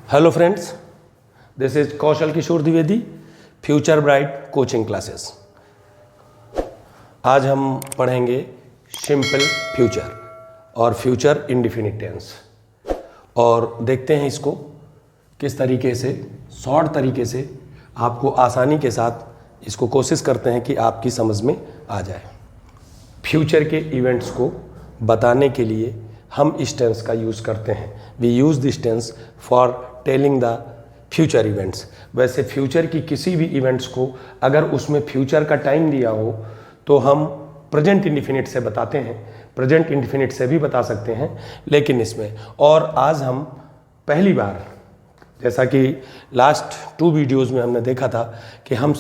Hello friends, this is Kaushal Kishore Dwivedi, future bright coaching classes. आज हम पढ़ेंगे सिंपल फ्यूचर और फ्यूचर इंडेफिनिट टेंस और देखते हैं इसको किस तरीके से शॉर्ट तरीके से आपको आसानी के साथ इसको कोशिश करते हैं कि आपकी समझ में आ जाए। फ्यूचर के इवेंट्स को बताने के लिए हम इस टेंस का यूज़ करते हैं। We use this tense for telling the future events. वैसे फ्यूचर की किसी भी इवेंट्स को अगर उसमें फ्यूचर का टाइम दिया हो तो हम प्रेजेंट इंडेफिनिट से बताते हैं, प्रेजेंट इंडेफिनिट से भी बता सकते हैं, लेकिन इसमें और आज हम पहली बार, जैसा कि लास्ट 2 वीडियोज़ में हमने देखा था कि हम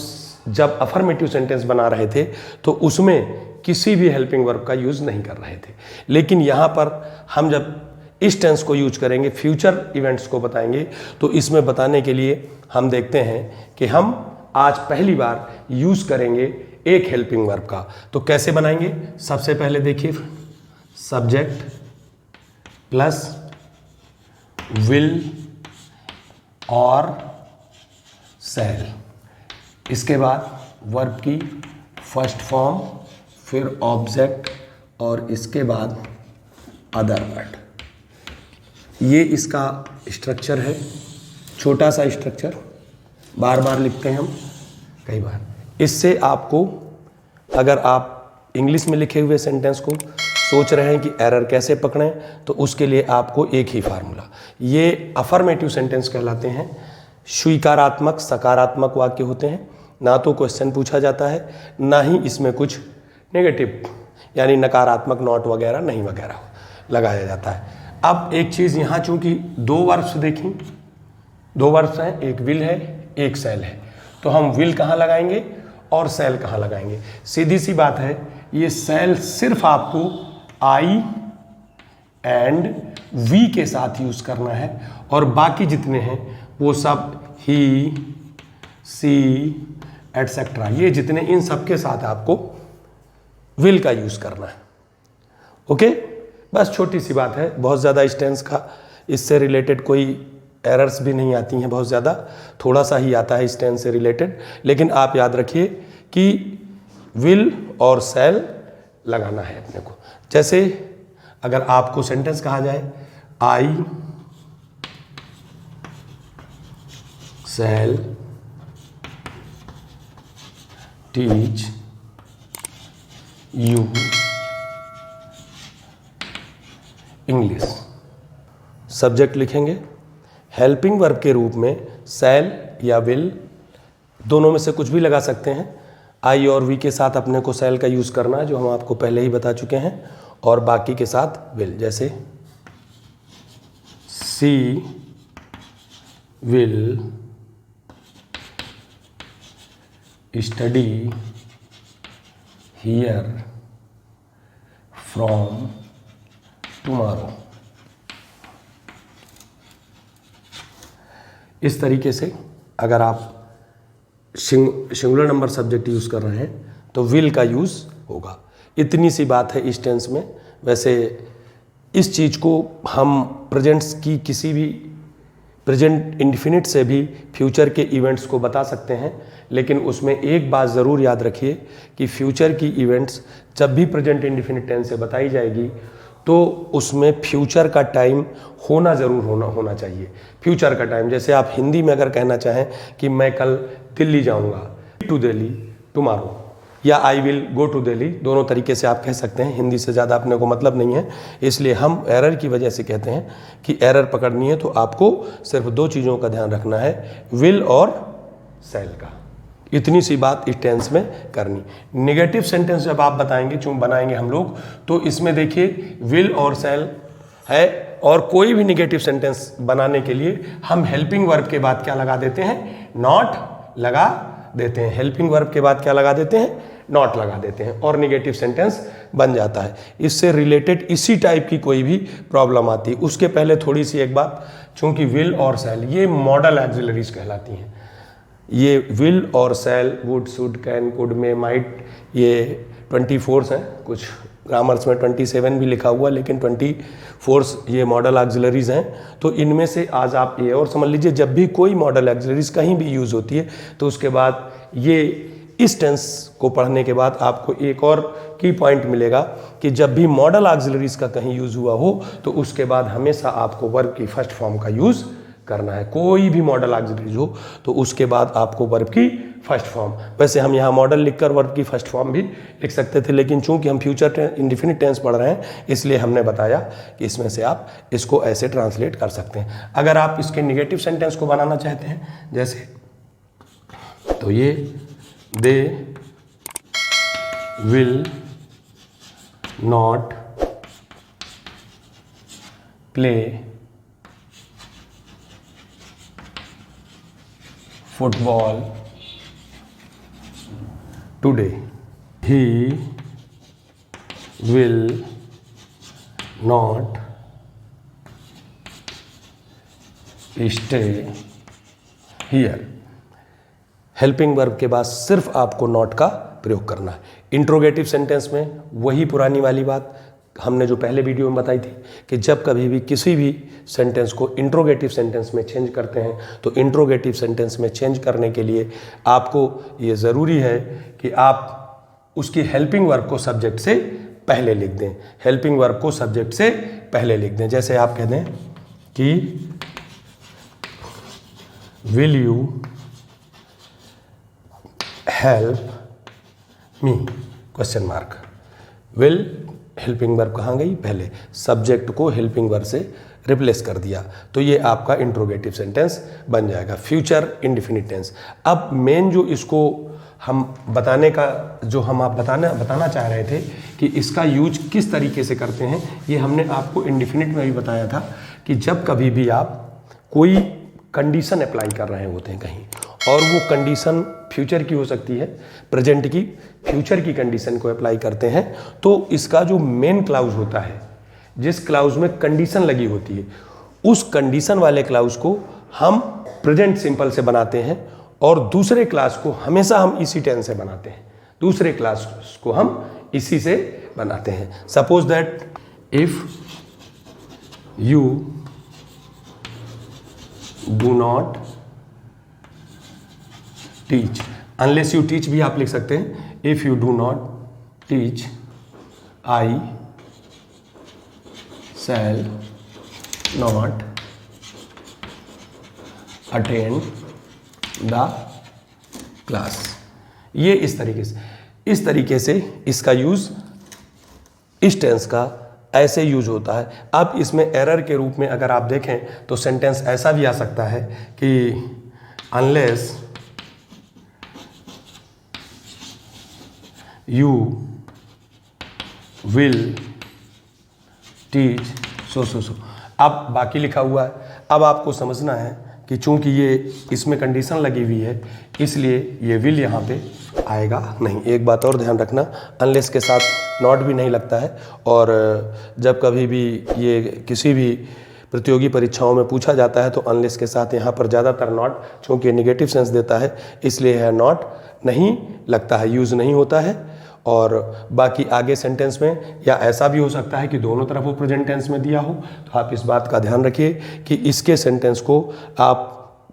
जब अफर्मेटिव सेंटेंस बना रहे थे तो उसमें किसी भी हेल्पिंग वर्ब का यूज़ नहीं कर रहे थे, लेकिन यहाँ पर हम जब इस टेंस को यूज करेंगे, फ्यूचर इवेंट्स को बताएंगे, तो इसमें बताने के लिए हम देखते हैं कि हम आज पहली बार यूज़ करेंगे एक हेल्पिंग वर्ब का। तो कैसे बनाएंगे? सबसे पहले देखिए, सब्जेक्ट प्लस विल और शैल, इसके बाद वर्ब की फर्स्ट फॉर्म, फिर ऑब्जेक्ट और इसके बाद अदर वर्ड। ये इसका स्ट्रक्चर है, छोटा सा स्ट्रक्चर, बार बार लिखते हैं हम कई बार। इससे आपको, अगर आप इंग्लिश में लिखे हुए सेंटेंस को सोच रहे हैं कि एरर कैसे पकड़ें, तो उसके लिए आपको एक ही फार्मूला, ये अफर्मेटिव सेंटेंस कहलाते हैं। स्वीकारात्मक सकारात्मक वाक्य होते हैं, ना तो क्वेश्चन पूछा जाता है, ना ही इसमें कुछ नेगेटिव यानी नकारात्मक नॉट वगैरह नहीं वगैरह लगाया जाता है। अब एक चीज़ यहाँ, चूंकि 2 वर्ब्स देखें, 2 वर्ब्स हैं, एक विल है एक शैल है, तो हम विल कहाँ लगाएंगे और शैल कहाँ लगाएंगे? सीधी सी बात है, ये शैल सिर्फ आपको आई एंड वी के साथ यूज करना है और बाकी जितने हैं वो सब ही, सी एटसेट्रा, ये जितने, इन सब के साथ आपको विल का यूज करना है। ओके, बस छोटी सी बात है, बहुत ज़्यादा इस टेंस का इससे रिलेटेड कोई एरर्स भी नहीं आती हैं, बहुत ज़्यादा, थोड़ा सा ही आता है इस टेंस से रिलेटेड, लेकिन आप याद रखिए कि विल और शैल लगाना है अपने को। जैसे अगर आपको सेंटेंस कहा जाए, आई शैल टीच यू इंग्लिश, सब्जेक्ट लिखेंगे, हेल्पिंग वर्ब के रूप में शैल या विल, दोनों में से कुछ भी लगा सकते हैं। आई और वी के साथ अपने को शैल का यूज़ करना है, जो हम आपको पहले ही बता चुके हैं, और बाकी के साथ विल। जैसे see will study here from tomorrow. इस तरीके से अगर आप सिंगुलर नंबर सब्जेक्ट यूज़ कर रहे हैं तो विल का यूज़ होगा। इतनी सी बात है इस टेंस में। वैसे इस चीज़ को हम प्रेजेंट्स की किसी भी प्रेजेंट इंडेफिनिट से भी फ्यूचर के इवेंट्स को बता सकते हैं, लेकिन उसमें एक बात ज़रूर याद रखिए कि फ्यूचर की इवेंट्स जब भी प्रेजेंट इंडेफिनिट टेंस से बताई जाएगी तो उसमें फ्यूचर का टाइम होना ज़रूर होना चाहिए। फ्यूचर का टाइम, जैसे आप हिंदी में अगर कहना चाहें कि मैं कल दिल्ली जाऊंगा, टू दिल्ली टुमारो, या I will go to Delhi, दोनों तरीके से आप कह सकते हैं, हिंदी से ज़्यादा अपने को मतलब नहीं है, इसलिए हम एरर की वजह से कहते हैं कि एरर पकड़नी है तो आपको सिर्फ 2 चीज़ों का ध्यान रखना है, विल और शैल का। इतनी सी बात इस टेंस में करनी। नेगेटिव सेंटेंस जब आप बताएंगे, चूँ बनाएंगे हम लोग, तो इसमें देखिए विल और शैल है, और कोई भी नेगेटिव सेंटेंस बनाने के लिए हम हेल्पिंग वर्ब के बाद क्या लगा देते हैं? नॉट लगा देते हैं। हेल्पिंग वर्ब के बाद क्या लगा देते हैं? नॉट लगा देते हैं, और नेगेटिव सेंटेंस बन जाता है। इससे रिलेटेड इसी टाइप की कोई भी प्रॉब्लम आती है, उसके पहले थोड़ी सी एक बात, चूंकि विल और शैल ये मॉडल एक्सिलरीज कहलाती हैं। ये विल और shall, would, should, can, could, may, might, ये 24 हैं, कुछ ग्रामर्स में 27 भी लिखा हुआ, लेकिन 24 ये मॉडल ऑक्सिलरीज हैं। तो इनमें से आज आप ये और समझ लीजिए, जब भी कोई मॉडल ऑक्सिलरीज कहीं भी यूज़ होती है तो उसके बाद ये इस टेंस को पढ़ने के बाद आपको एक और की पॉइंट मिलेगा कि जब भी मॉडल ऑक्सिलरीज का कहीं यूज़ हुआ हो तो उसके बाद हमेशा आपको वर्ब की फर्स्ट फॉर्म का यूज़ करना है। कोई भी मॉडल ऑक्सिलरीज हो तो उसके बाद आपको वर्ब की फर्स्ट फॉर्म, वैसे हम यहाँ मॉडल लिखकर वर्ब की फर्स्ट फॉर्म भी लिख सकते थे, लेकिन चूंकि हम फ्यूचर इंडेफिनिट टेंस पढ़ रहे हैं इसलिए हमने बताया कि इसमें से आप इसको ऐसे ट्रांसलेट कर सकते हैं। अगर आप इसके निगेटिव सेंटेंस को बनाना चाहते हैं जैसे, तो ये they will not play football today, he will not stay here। Helping verb के बाद सिर्फ आपको नॉट का प्रयोग करना है। इंट्रोगेटिव सेंटेंस में वही पुरानी वाली बात हमने जो पहले वीडियो में बताई थी कि जब कभी भी किसी भी सेंटेंस को इंट्रोगेटिव सेंटेंस में चेंज करते हैं तो इंट्रोगेटिव सेंटेंस में चेंज करने के लिए आपको ये ज़रूरी है कि आप उसकी हेल्पिंग वर्ब को सब्जेक्ट से पहले लिख दें। हेल्पिंग वर्ब को सब्जेक्ट से पहले लिख दें। जैसे आप कह दें कि will you help me, question mark. Will helping verb कहाँ गई, पहले सब्जेक्ट को हेल्पिंग वर्ब से रिप्लेस कर दिया, तो ये आपका इंट्रोगेटिव सेंटेंस बन जाएगा, फ्यूचर इंडेफिनिट टेंस। अब मेन जो इसको हम बताने का जो हम आप बताना चाह रहे थे कि इसका यूज किस तरीके से करते हैं, ये हमने आपको इंडेफिनिट में भी बताया था कि जब कभी भी आप कोई कंडीशन अप्लाई कर रहे होते हैं कहीं और वो कंडीशन फ्यूचर की हो सकती है, प्रेजेंट की, फ्यूचर की कंडीशन को अप्लाई करते हैं, तो इसका जो मेन क्लाउज होता है, जिस क्लाउज में कंडीशन लगी होती है, उस कंडीशन वाले क्लाउज को हम प्रेजेंट सिंपल से बनाते हैं और दूसरे क्लास को हमेशा हम इसी टेंस से बनाते हैं। दूसरे क्लास को हम इसी से बनाते हैं। Suppose that if you do not teach, unless you teach भी आप लिख सकते हैं। If you do not teach I shall not attend the class. ये इस तरीके से इसका यूज, इस टेंस का ऐसे यूज होता है। अब इसमें एरर के रूप में अगर आप देखें तो सेंटेंस ऐसा भी आ सकता है कि unless you will teach so. अब बाकी लिखा हुआ है। अब आपको समझना है कि चूंकि ये इसमें कंडीशन लगी हुई है इसलिए ये विल यहाँ पे आएगा नहीं। एक बात और ध्यान रखना, अनलेस के साथ नॉट भी नहीं लगता है, और जब कभी भी ये किसी भी प्रतियोगी परीक्षाओं में पूछा जाता है तो अनलेस के साथ यहाँ पर ज़्यादातर नॉट, चूँकि नेगेटिव सेंस देता है इसलिए है नॉट नहीं लगता है, यूज़ नहीं होता है। और बाकी आगे सेंटेंस में या ऐसा भी हो सकता है कि दोनों तरफ वो प्रेजेंट टेंस में दिया हो, तो आप इस बात का ध्यान रखिए कि इसके सेंटेंस को आप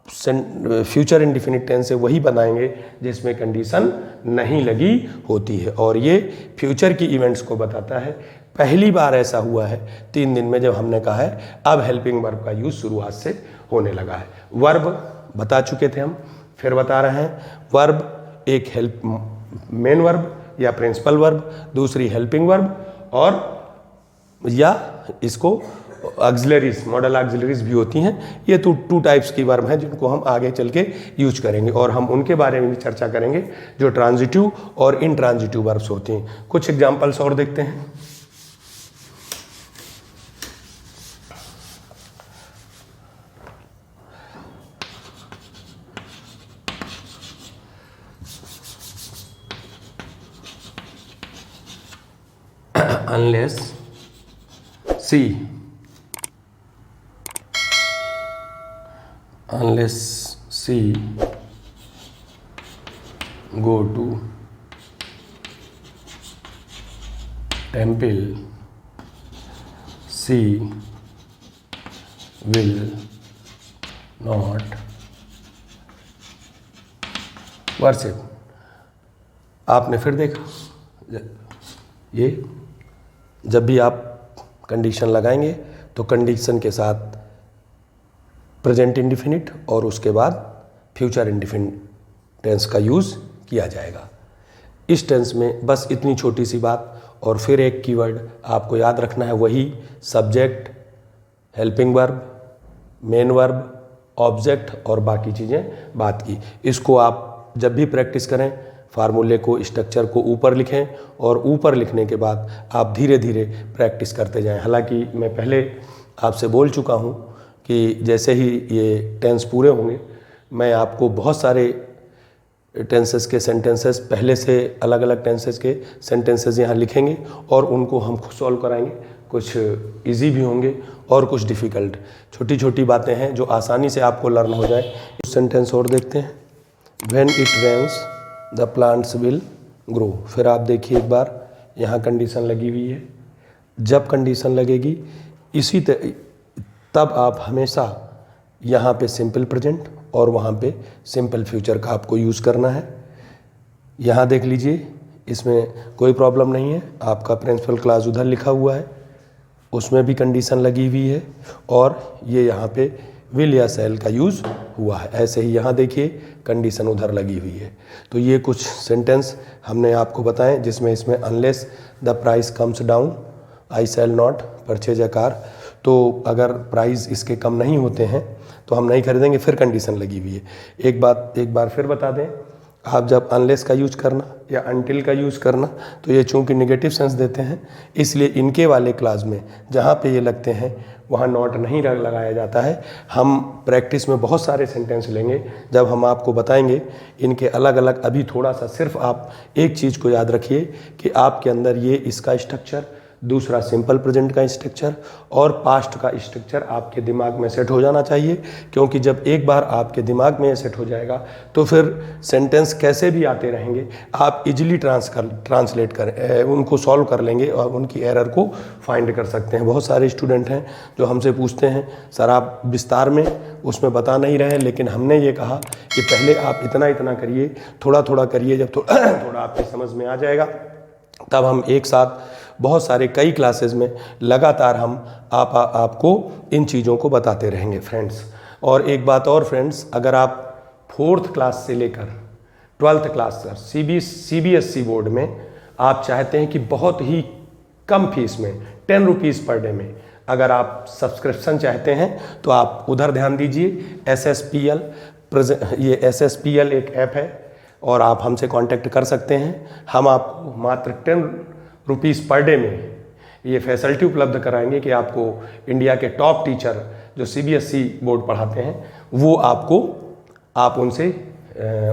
फ्यूचर इंडेफिनिट टेंस से वही बनाएंगे जिसमें कंडीशन नहीं लगी होती है, और ये फ्यूचर की इवेंट्स को बताता है। पहली बार ऐसा हुआ है 3 दिन में जब हमने कहा है अब हेल्पिंग वर्ब का यूज शुरुआत से होने लगा है। वर्ब बता चुके थे हम, फिर बता रहे हैं। वर्ब एक हेल्प मेन वर्ब या प्रिंसिपल वर्ब, दूसरी हेल्पिंग वर्ब, और या इसको ऑक्सिलरीज, मॉडल ऑक्सिलरीज भी होती हैं। ये तो 2 टाइप्स की वर्ब हैं जिनको हम आगे चल के यूज करेंगे, और हम उनके बारे में भी चर्चा करेंगे जो ट्रांजिटिव और इनट्रांजिटिव वर्ब्स होती हैं। कुछ एग्जांपल्स और देखते हैं। Unless she go to temple she will not worship. आपने फिर देखा, ये जब भी आप कंडीशन लगाएंगे तो कंडीशन के साथ प्रेजेंट इंडिफिनिट और उसके बाद फ्यूचर इंडिफिनिट टेंस का यूज़ किया जाएगा। इस टेंस में बस इतनी छोटी सी बात, और फिर एक कीवर्ड आपको याद रखना है, वही subject, helping verb, main verb, object और बाकी चीज़ें बात की। इसको आप जब भी प्रैक्टिस करें, फार्मूले को, स्ट्रक्चर को ऊपर लिखें और ऊपर लिखने के बाद आप धीरे धीरे प्रैक्टिस करते जाएं। हालांकि मैं पहले आपसे बोल चुका हूं कि जैसे ही ये टेंस पूरे होंगे मैं आपको बहुत सारे टेंसेस के सेंटेंसेस, पहले से अलग अलग टेंसेस के सेंटेंसेस यहाँ लिखेंगे और उनको हम सॉल्व कराएंगे। कुछ इजी भी होंगे और कुछ डिफ़िकल्ट। छोटी छोटी बातें हैं जो आसानी से आपको लर्न हो जाए। कुछ सेंटेंस और देखते हैं। When it rains the plants will grow. फिर आप देखिए एक बार, यहाँ कंडीशन लगी हुई है। जब कंडीशन लगेगी तब आप हमेशा यहाँ पे सिंपल प्रेजेंट और वहाँ पे सिंपल फ्यूचर का आपको यूज़ करना है। यहाँ देख लीजिए, इसमें कोई प्रॉब्लम नहीं है। आपका प्रिंसिपल क्लास उधर लिखा हुआ है, उसमें भी कंडीशन लगी हुई है और ये यहाँ पे विल या सेल का यूज़ हुआ है। ऐसे ही यहाँ देखिए कंडीशन उधर लगी हुई है। तो ये कुछ सेंटेंस हमने आपको बताएं जिसमें इसमें unless the price comes down I shall not purchase a car. तो अगर प्राइस इसके कम नहीं होते हैं तो हम नहीं खरीदेंगे, फिर कंडीशन लगी हुई है। एक बार फिर बता दें, आप जब अनलेस का यूज करना या अनटिल का यूज़ करना तो ये चूंकि नेगेटिव सेंस देते हैं, इसलिए इनके वाले क्लास में जहाँ पे ये लगते हैं वहाँ नॉट नहीं लगाया जाता है। हम प्रैक्टिस में बहुत सारे सेंटेंस लेंगे जब हम आपको बताएंगे इनके अलग अलग। अभी थोड़ा सा सिर्फ आप एक चीज़ को याद रखिए कि आपके अंदर ये इसका स्ट्रक्चर, दूसरा सिंपल प्रेजेंट का स्ट्रक्चर और पास्ट का स्ट्रक्चर आपके दिमाग में सेट हो जाना चाहिए। क्योंकि जब एक बार आपके दिमाग में सेट हो जाएगा तो फिर सेंटेंस कैसे भी आते रहेंगे, आप इजीली ट्रांसलेट कर उनको सॉल्व कर लेंगे और उनकी एरर को फाइंड कर सकते हैं। बहुत सारे स्टूडेंट हैं जो हमसे पूछते हैं, सर आप विस्तार में उसमें बता नहीं रहे, लेकिन हमने ये कहा कि पहले आप इतना इतना करिए, थोड़ा थोड़ा करिए। जब थोड़ा आपकी समझ में आ जाएगा तब हम एक साथ बहुत सारे कई क्लासेस में लगातार हम आपको इन चीज़ों को बताते रहेंगे फ्रेंड्स। और एक बात और फ्रेंड्स, अगर आप 4th क्लास से लेकर 12th क्लास तक CBSE बोर्ड में आप चाहते हैं कि बहुत ही कम फीस में 10 रुपीज़ पर डे में अगर आप सब्सक्रिप्शन चाहते हैं तो आप उधर ध्यान दीजिए। SSPL, ये SSPL एक ऐप है और आप हमसे कांटेक्ट कर सकते हैं। हम आपको मात्र 10 रुपीज़ पर डे में ये फैसिलिटी उपलब्ध कराएंगे कि आपको इंडिया के टॉप टीचर जो CBSE बोर्ड पढ़ाते हैं वो आप उनसे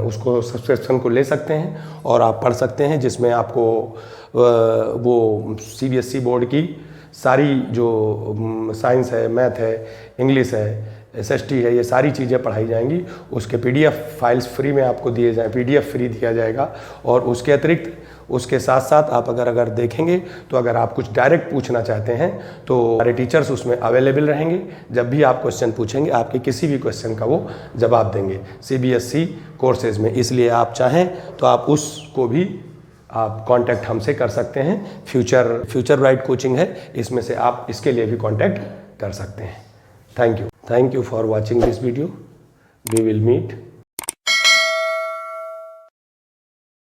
उसको सब्सक्रिप्शन को ले सकते हैं और आप पढ़ सकते हैं, जिसमें आपको वो CBSE बोर्ड की सारी जो साइंस है, मैथ है, इंग्लिश है, SST है, ये सारी चीज़ें पढ़ाई जाएंगी। उसके PDF फाइल्स फ्री में आपको दिए जाए, PDF फ्री दिया जाएगा। और उसके अतिरिक्त उसके साथ साथ आप अगर देखेंगे तो अगर आप कुछ डायरेक्ट पूछना चाहते हैं तो हमारे टीचर्स उसमें अवेलेबल रहेंगे। जब भी आप क्वेश्चन पूछेंगे आपके किसी भी क्वेश्चन का वो जवाब देंगे CBSE कोर्सेज में। इसलिए आप चाहें तो आप उसको भी आप कांटेक्ट हमसे कर सकते हैं। फ्यूचर ब्राइट कोचिंग है, इसमें से आप इसके लिए भी कांटेक्ट कर सकते हैं। Thank you for watching this video. We will meet